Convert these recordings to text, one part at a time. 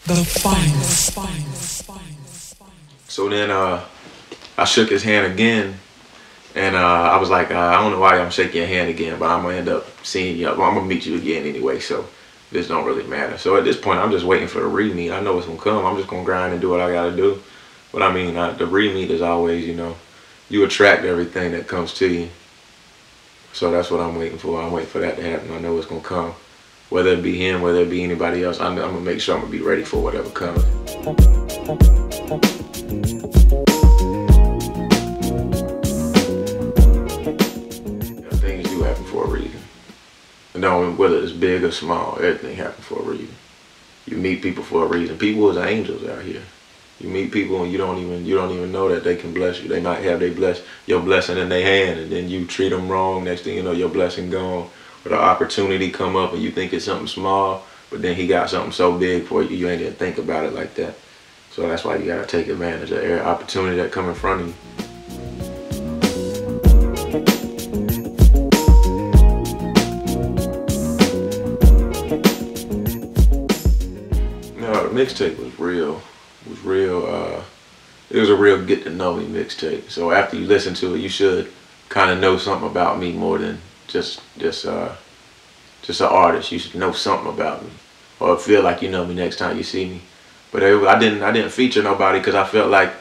The finest. So then I shook his hand again, and I was like, I don't know why I'm shaking your hand again, but I'm gonna end up seeing you. Well, I'm gonna meet you again anyway, so this don't really matter. So at this point, I'm just waiting for the re-meet. I know it's gonna come. I'm just gonna grind and do what I gotta do. But I mean, the re-meet is always, you know, you attract everything that comes to you. So that's what I'm waiting for. I'm waiting for that to happen. I know it's gonna come. Whether it be him, whether it be anybody else, I'm gonna make sure I'm gonna be ready for whatever comes. Yeah, things do happen for a reason. And don't, whether it's big or small, everything happens for a reason. You meet people for a reason. People is angels out here. You meet people and you don't even know that they can bless you. They might have your blessing in their hand, and then you treat them wrong. Next thing you know, your blessing gone. Or the opportunity come up and you think it's something small, but then he got something so big for you, you ain't even think about it like that. So that's why you gotta take advantage of every opportunity that come in front of you. No, the mixtape was real. It was a real get to know me mixtape. So after you listen to it, you should kind of know something about me more than just an artist. You should know something about me, or feel like you know me next time you see me. But I didn't feature nobody because I felt like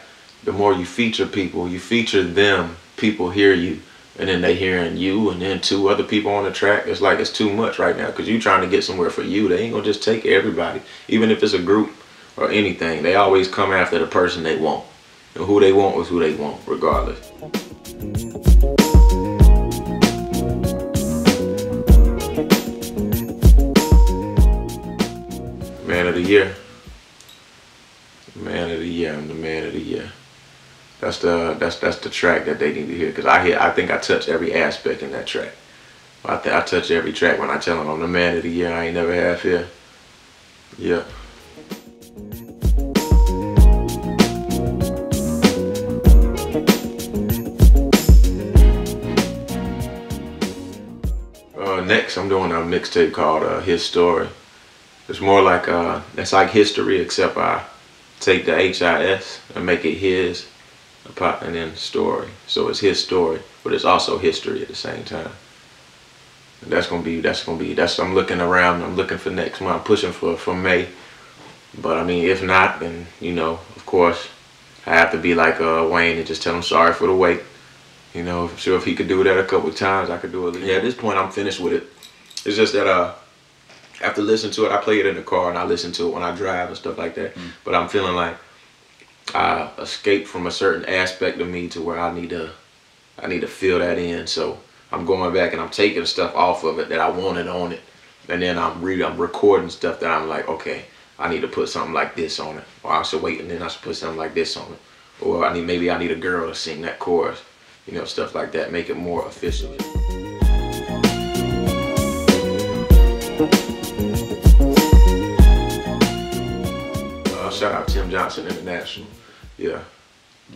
the more you feature people, you feature them, people hear you, and then they hearing you, and then 2 other people on the track. It's like it's too much right now because you trying to get somewhere for you. They ain't gonna just take everybody, even if it's a group or anything. They always come after the person they want, and who they want is who they want, regardless. Man of the year. Man of the year. I'm the man of the year. That's the track that they need to hear, because I think I touch every aspect in that track. I touch every track when I tell them I'm the man of the year. I ain't never have fear. Yeah. Next, I'm doing a mixtape called His Story. It's more like it's like history, except I take the H-I-S and make it his, and then story. So it's his story, but it's also history at the same time. And I'm looking around. I'm looking for next month. I'm pushing for May. But I mean, if not, then you know, of course, I have to be like Wayne and just tell him sorry for the wait. You know, I'm sure if he could do that a couple of times, I could do it. Yeah, at this point, I'm finished with it. It's just that after listening to it, I play it in the car and I listen to it when I drive and stuff like that. But I'm feeling like I escaped from a certain aspect of me to where I need to fill that in. So I'm going back and I'm taking stuff off of it that I wanted on it, and then I'm recording stuff that I'm like, okay, I need to put something like this on it, or I should wait and then I should put something like this on it, or maybe I need a girl to sing that chorus, you know, stuff like that. Make it more official. Shout out Tim Johnson International. Yeah.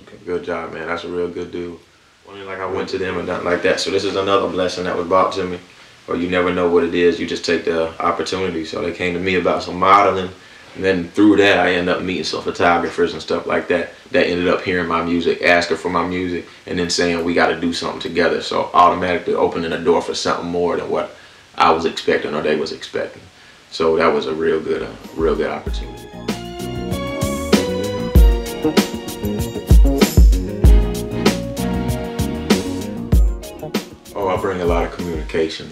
Okay. Good job, man. That's a real good dude. Like I went to them and nothing like that. So this is another blessing that was brought to me. Or you never know what it is. You just take the opportunity. So they came to me about some modeling. And then through that, I ended up meeting some photographers and stuff like that. That ended up hearing my music, asking for my music, and then saying we got to do something together. So automatically opening the door for something more than what I was expecting or they was expecting. So that was a real good opportunity. Oh, I bring a lot of communication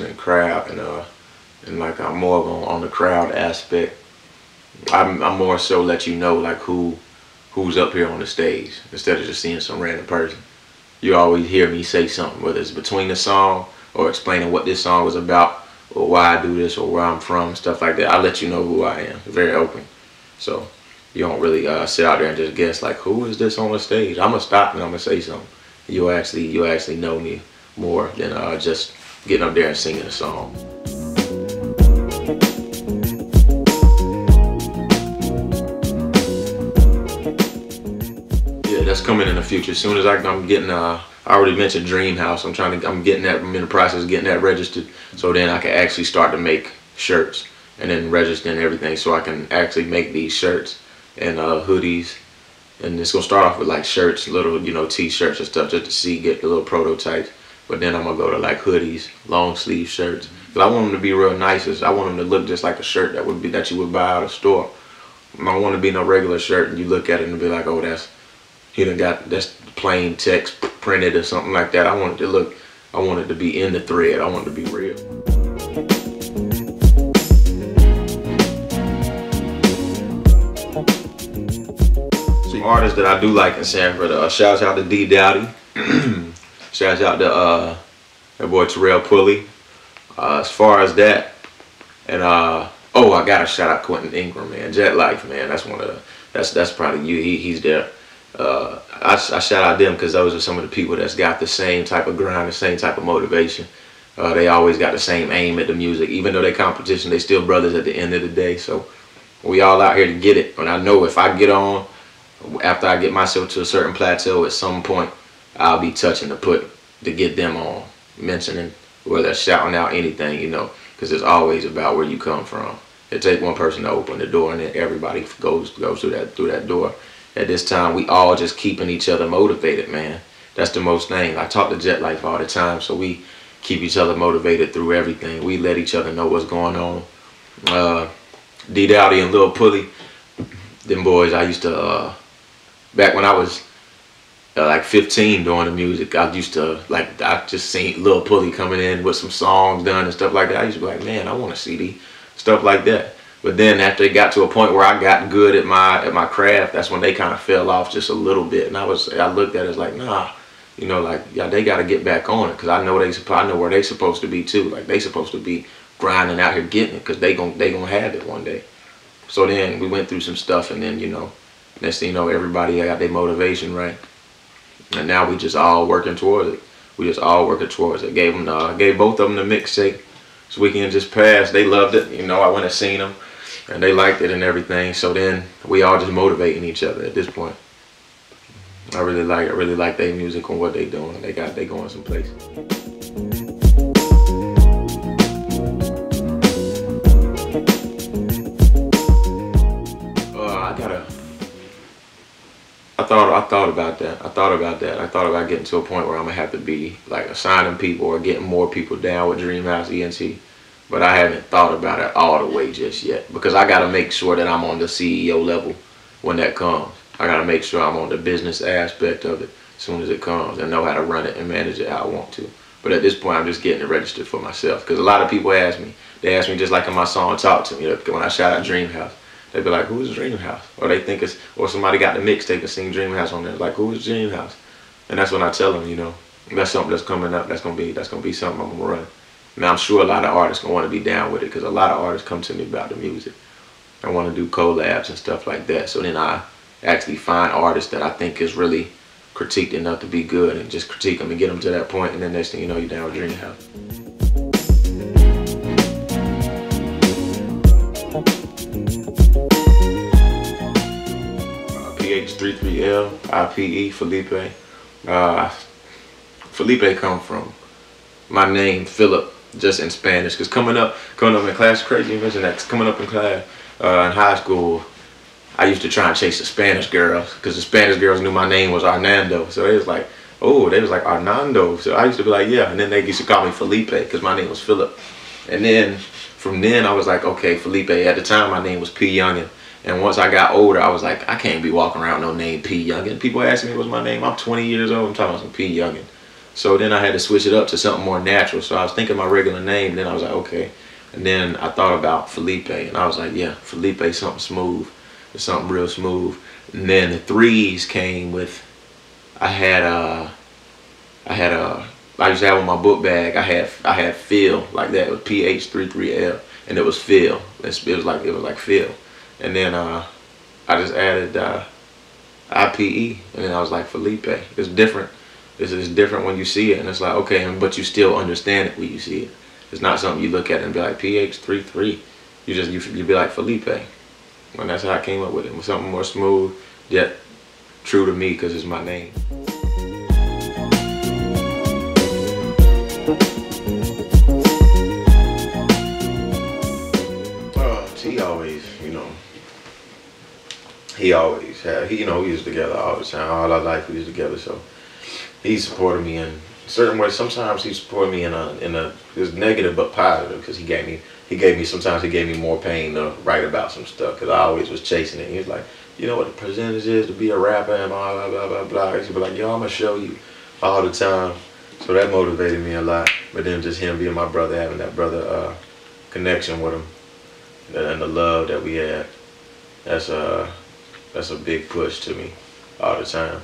and crowd, and like I'm more on the crowd aspect. I'm more so let you know like who's up here on the stage instead of just seeing some random person. You always hear me say something, whether it's between the song or explaining what this song was about or why I do this or where I'm from, stuff like that. I let you know who I am. Very open. So you don't really sit out there and just guess like, who is this on the stage? I'm gonna stop and I'm gonna say something. You'll actually know me more than just getting up there and singing a song. Yeah, that's coming in the future. As soon as I'm getting, I already mentioned Dreamhouse. I'm in the process of getting that registered, so then I can actually start to make shirts and then registering everything so I can actually make these shirts and hoodies. And it's gonna start off with like shirts, little, you know, t-shirts and stuff, just to see, get the little prototypes. But then I'm gonna go to like hoodies, long sleeve shirts. Cause I want them to be real nice. I want them to look just like a shirt that you would buy out of the store. I don't want to be no regular shirt and you look at it and be like, oh, that's plain text printed or something like that. I want it to be in the thread. I want it to be real. Some artists that I do like in Sanford, shouts out to D Dowdy. Shouts out to that boy Terrell Pulley. As far as that, and oh, I gotta shout out Quentin Ingram, man. Jet Life, man. That's one of the, that's probably you. He's there. I shout out them because those are some of the people that's got the same type of grind, the same type of motivation. They always got the same aim at the music. Even though they competition, they still brothers at the end of the day. So we all out here to get it. And I know if I get on, after I get myself to a certain plateau, at some point I'll be touching to get them on, mentioning, whether shouting out anything, you know, because it's always about where you come from. It takes one person to open the door, and then everybody goes through that door. At this time, we all just keeping each other motivated, man. That's the most thing. I talk to Jet Life all the time, so we keep each other motivated through everything. We let each other know what's going on. D Dowdy and Lil Pulley, them boys, I used to, back when I was like 15 doing the music, I just seen Lil Pulley coming in with some songs done and stuff like that. I used to be like, man, I want a CD, stuff like that. But then after it got to a point where I got good at my craft, that's when they kind of fell off just a little bit. And I looked at it as like, nah, you know, like, yeah, they got to get back on it, because I know where they supposed to be too. Like, they supposed to be grinding out here getting it, because they gonna have it one day. So then we went through some stuff, and then, you know, next thing you know, everybody got their motivation right. And now we just all working towards it. We just all working towards it. Gave both of them the mixtape this weekend just passed. They loved it. You know, I went and seen them, and they liked it and everything. So then we all just motivating each other at this point. I really like their music and what they doing. They going some places. I thought about that. I thought about getting to a point where I'm gonna have to be like assigning people or getting more people down with Dreamhouse ENT. But I haven't thought about it all the way just yet, because I gotta make sure that I'm on the CEO level when that comes. I gotta make sure I'm on the business aspect of it as soon as it comes, and know how to run it and manage it how I want to. But at this point, I'm just getting it registered for myself, because a lot of people ask me. They ask me just like in my song "Talk to Me" when I shout out Dreamhouse. They be like, who is Dreamhouse? Or they think it's, or somebody got the mixtape and sing Dreamhouse on there. Like, who is Dreamhouse? And that's when I tell them, you know, that's something that's coming up. That's gonna be something I'm gonna run. Now I'm sure a lot of artists gonna want to be down with it, because a lot of artists come to me about the music. I want to do collabs and stuff like that. So then I actually find artists that I think is really critiqued enough to be good, and just critique them and get them to that point. And then next thing you know, you're down with Dreamhouse. Ph33lipe, IPE, Felipe. Felipe come from my name, Philip, just in Spanish. Because coming up in class, crazy you mentioned that, coming up in class in high school, I used to try and chase the Spanish girls, because the Spanish girls knew my name was Arnando. So they was like, oh, they was like Arnando. So I used to be like, yeah. And then they used to call me Felipe, because my name was Philip. And then from then I was like, okay, Felipe. At the time my name was P Youngin. And once I got older, I was like, I can't be walking around with no name P Youngin. People ask me what's my name. I'm 20 years old. I'm talking about some P Youngin. So then I had to switch it up to something more natural. So I was thinking my regular name. Then I was like, okay. And then I thought about Felipe, and I was like, yeah, Felipe, something smooth. It's something real smooth. And then the threes came with, I used to have on my book bag, I had Phil, like that. It was Ph33lipe, and it was Phil. It was like Phil. And then I just added IPE, and then I was like Felipe. It's different. This is different when you see it, and it's like, okay, but you still understand it when you see it. It's not something you look at and be like Ph33. You be like Felipe. And that's how I came up with it. Something more smooth, yet true to me, because it's my name. you know, he always had, you know, we was together all the time. All our life we was together, so he supported me in certain ways. Sometimes he supported me in a it was negative but positive, because he gave me sometimes he gave me more pain to write about some stuff, because I always was chasing it. He was like, you know what the percentage is to be a rapper and blah blah blah blah. He used to be like, yo, I'm gonna show you all the time. So that motivated me a lot. But then just him being my brother, having that brother connection with him, and the love that we had, that's a big push to me all the time.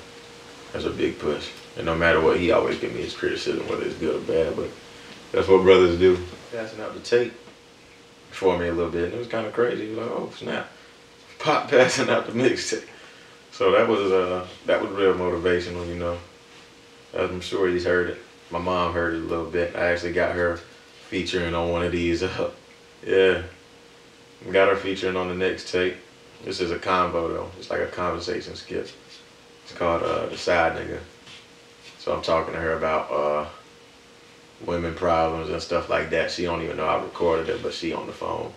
That's a big push. And no matter what, he always give me his criticism, whether it's good or bad, but that's what brothers do. Passing out the tape for me a little bit, and it was kind of crazy. He was like, oh snap, Pop passing out the mixtape. So that was real motivational, you know. I'm sure he's heard it. My mom heard it a little bit. I actually got her featuring on one of these. Yeah, got her featuring on the next tape. This is a combo though. It's like a conversation skit. It's called The Side Nigga. So I'm talking to her about women problems and stuff like that. She don't even know I recorded it, but she on the phone.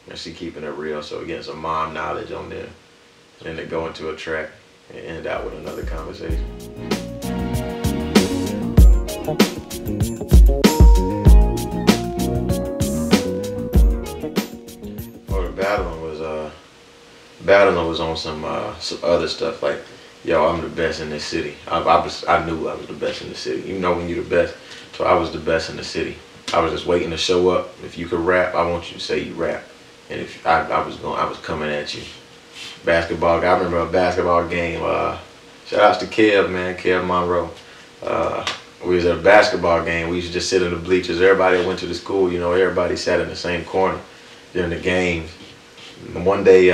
And she keeping it real, so getting some mom knowledge on there. And then to go into a track and end out with another conversation. Well, the battling was on some other stuff, like, yo, I'm the best in this city. I knew I was the best in the city. You know when you're the best. So I was the best in the city. I was just waiting to show up. If you could rap, I want you to say you rap. And if I was coming at you. Basketball. I remember a basketball game. Shout outs to Kev, man, Kev Monroe. We was at a basketball game. We used to just sit in the bleachers. Everybody that went to the school, you know, everybody sat in the same corner during the games. And one day,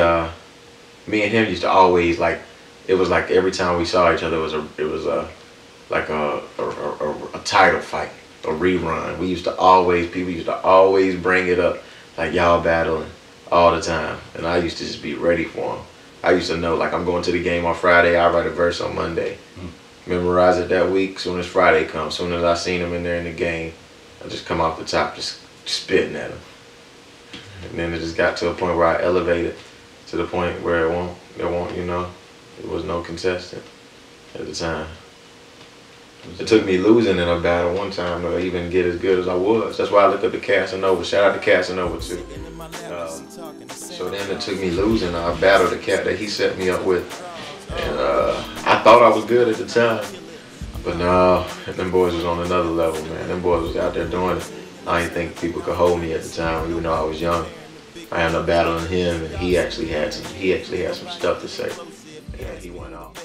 me and him used to always, like, it was like every time we saw each other, it was like a title fight, a rerun. People used to always bring it up, like y'all battling all the time. And I used to just be ready for them. I used to know, like, I'm going to the game on Friday, I write a verse on Monday. Memorize it that week. Soon as Friday comes, soon as I seen him in there in the game, I just come off the top, just spitting at him. And then it just got to a point where I elevated to the point where it won't, you know, there was no contestant at the time. It took me losing in a battle one time to even get as good as I was. That's why I look up to Casanova. Shout out to Casanova too. So then it took me losing. I battled the cat that he set me up with. And I thought I was good at the time, but no, them boys was on another level, man. Them boys was out there doing it. I didn't think people could hold me at the time, even though I was young. I ended up battling him, and he actually had some stuff to say, and he went off.